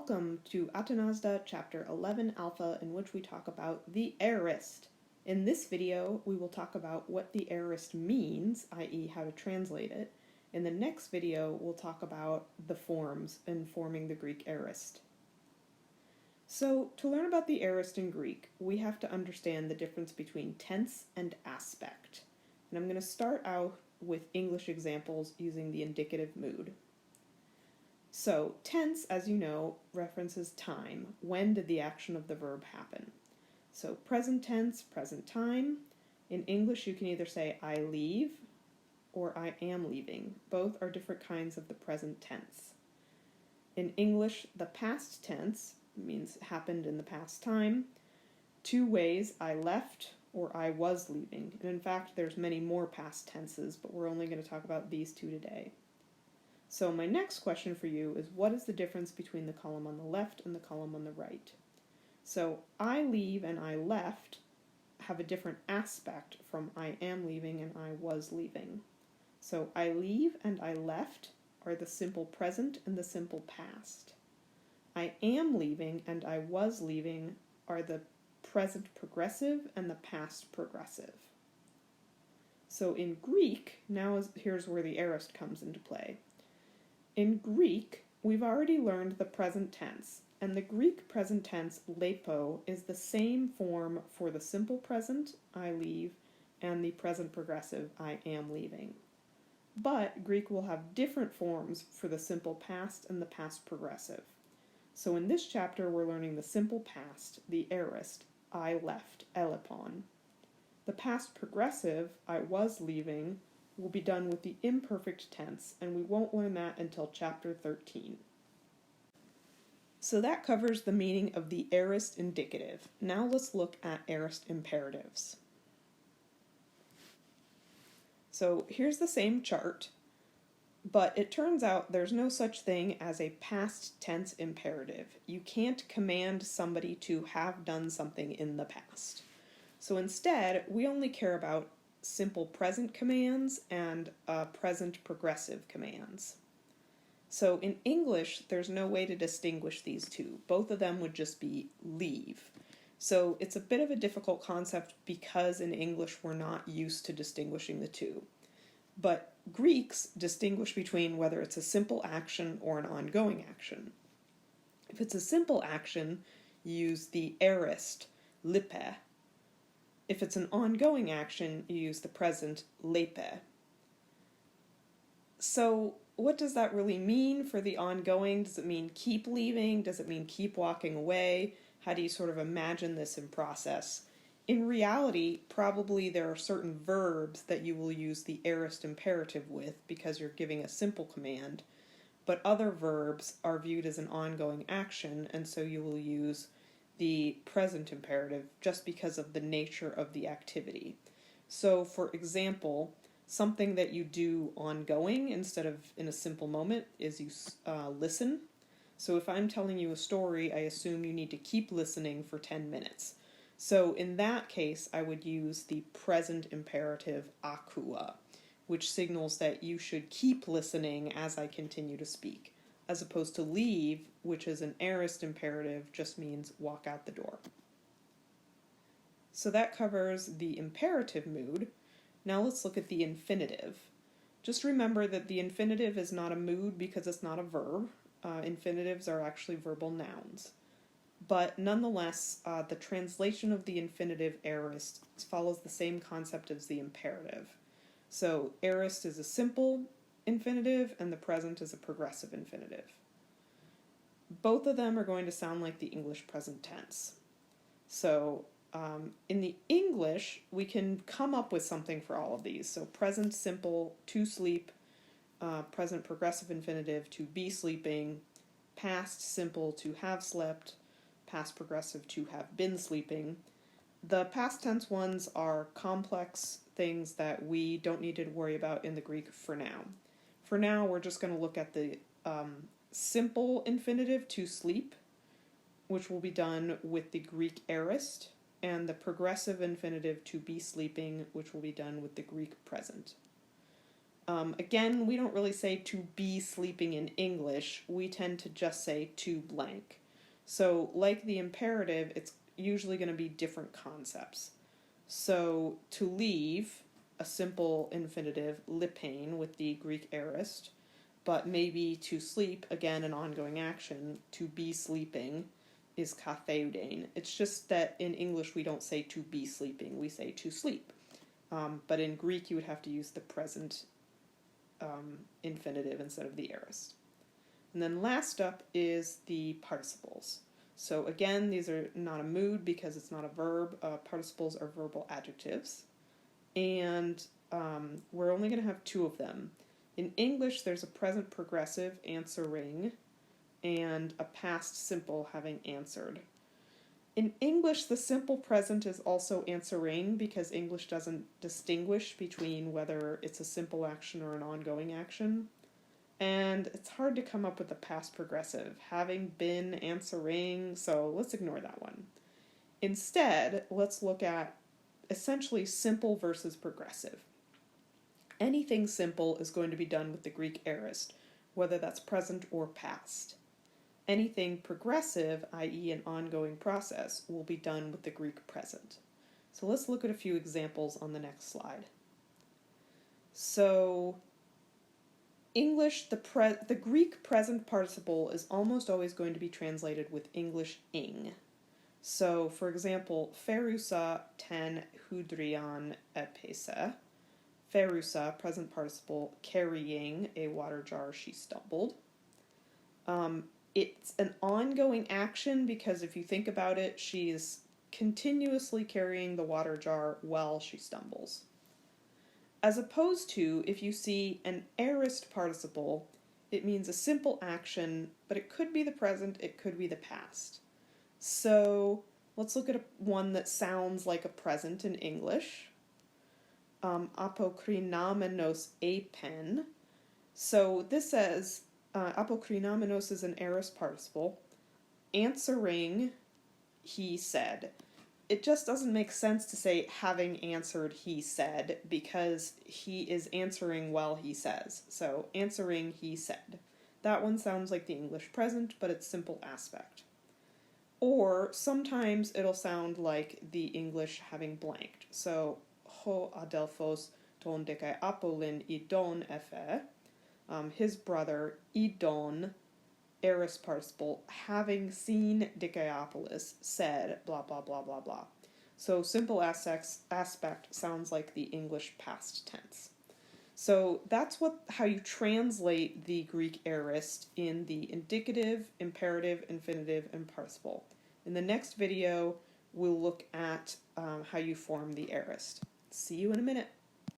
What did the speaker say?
Welcome to Athenaze Chapter 11 Alpha, in which we talk about the aorist. In this video, we will talk about what the aorist means, i.e. how to translate it. In the next video, we'll talk about the forms in forming the Greek aorist. So, to learn about the aorist in Greek, we have to understand the difference between tense and aspect. And I'm going to start out with English examples using the indicative mood. So, tense, as you know, references time. When did the action of the verb happen? So, present tense, present time. In English, you can either say I leave or I am leaving. Both are different kinds of the present tense. In English, the past tense means happened in the past time. Two ways, I left or I was leaving. And in fact, there's many more past tenses, but we're only going to talk about these two today. So my next question for you is, what is the difference between the column on the left and the column on the right? So I leave and I left have a different aspect from I am leaving and I was leaving. So I leave and I left are the simple present and the simple past. I am leaving and I was leaving are the present progressive and the past progressive. So in Greek, here's where the aorist comes into play. In Greek, we've already learned the present tense, and the Greek present tense, lepo, is the same form for the simple present, I leave, and the present progressive, I am leaving. But Greek will have different forms for the simple past and the past progressive. So in this chapter, we're learning the simple past, the aorist, I left, elepon. The past progressive, I was leaving, will be done with the imperfect tense, and we won't learn that until chapter 13. So that covers the meaning of the aorist indicative. Now let's look at aorist imperatives. So here's the same chart, but it turns out there's no such thing as a past tense imperative. You can't command somebody to have done something in the past. So instead, we only care about simple present commands and present progressive commands. So in English, there's no way to distinguish these two. Both of them would just be leave. So it's a bit of a difficult concept because in English we're not used to distinguishing the two. But Greeks distinguish between whether it's a simple action or an ongoing action. If it's a simple action, you use the aorist, lipe. If it's an ongoing action, you use the present, lepe. So what does that really mean for the ongoing? Does it mean keep leaving? Does it mean keep walking away? How do you sort of imagine this in process? In reality, probably there are certain verbs that you will use the aorist imperative with because you're giving a simple command, but other verbs are viewed as an ongoing action, and so you will use the present imperative just because of the nature of the activity. So, for example, something that you do ongoing instead of in a simple moment is you listen. So if I'm telling you a story, I assume you need to keep listening for 10 minutes. So in that case, I would use the present imperative akua, which signals that you should keep listening as I continue to speak, as opposed to leave, which is an aorist imperative, just means walk out the door. So that covers the imperative mood. Now let's look at the infinitive. Just remember that the infinitive is not a mood because it's not a verb. Infinitives are actually verbal nouns. But nonetheless, the translation of the infinitive aorist follows the same concept as the imperative. So aorist is a simple infinitive and the present is a progressive infinitive. Both of them are going to sound like the English present tense. So in the English, we can come up with something for all of these. So present simple, to sleep, present progressive infinitive, to be sleeping, past simple, to have slept, past progressive, to have been sleeping. The past tense ones are complex things that we don't need to worry about in the Greek for now. For now, we're just going to look at the simple infinitive, to sleep, which will be done with the Greek aorist, and the progressive infinitive, to be sleeping, which will be done with the Greek present. Again, we don't really say to be sleeping in English. We tend to just say to blank. So like the imperative, it's usually going to be different concepts. So to leave, a simple infinitive, lipein, with the Greek aorist, but maybe to sleep, again an ongoing action, to be sleeping, is katheudein. It's just that in English we don't say to be sleeping, we say to sleep. But in Greek you would have to use the present infinitive instead of the aorist. And then last up is the participles. So again, these are not a mood because it's not a verb. Participles are verbal adjectives. And we're only going to have two of them. In English, there's a present progressive, answering, and a past simple, having answered. In English, the simple present is also answering because English doesn't distinguish between whether it's a simple action or an ongoing action. And it's hard to come up with a past progressive, having been, answering, so let's ignore that one. Instead, let's look at essentially simple versus progressive. Anything simple is going to be done with the Greek aorist, whether that's present or past. Anything progressive, i.e. an ongoing process, will be done with the Greek present. So let's look at a few examples on the next slide. So English, the Greek present participle is almost always going to be translated with English ing. So, for example, Ferusa ten hudrian epese. Ferusa, present participle, carrying a water jar, she stumbled. It's an ongoing action because if you think about it, she's continuously carrying the water jar while she stumbles. As opposed to, if you see an aorist participle, it means a simple action, but it could be the present, it could be the past. So let's look at one that sounds like a present in English. Apokrinomenos apen. So this says, apokrinomenos is an aorist participle. Answering, he said. It just doesn't make sense to say having answered, he said, because he is answering while he says. So answering, he said. That one sounds like the English present, but it's simple aspect. Or sometimes it'll sound like the English having blanked. So ho adelphos ton dekai apolin idon efe. His brother Idon, aorist participle, having seen Dicaeopolis, said blah blah blah blah blah. So simple aspect sounds like the English past tense. So that's how you translate the Greek aorist in the indicative, imperative, infinitive, and participle. In the next video, we'll look at how you form the aorist. See you in a minute.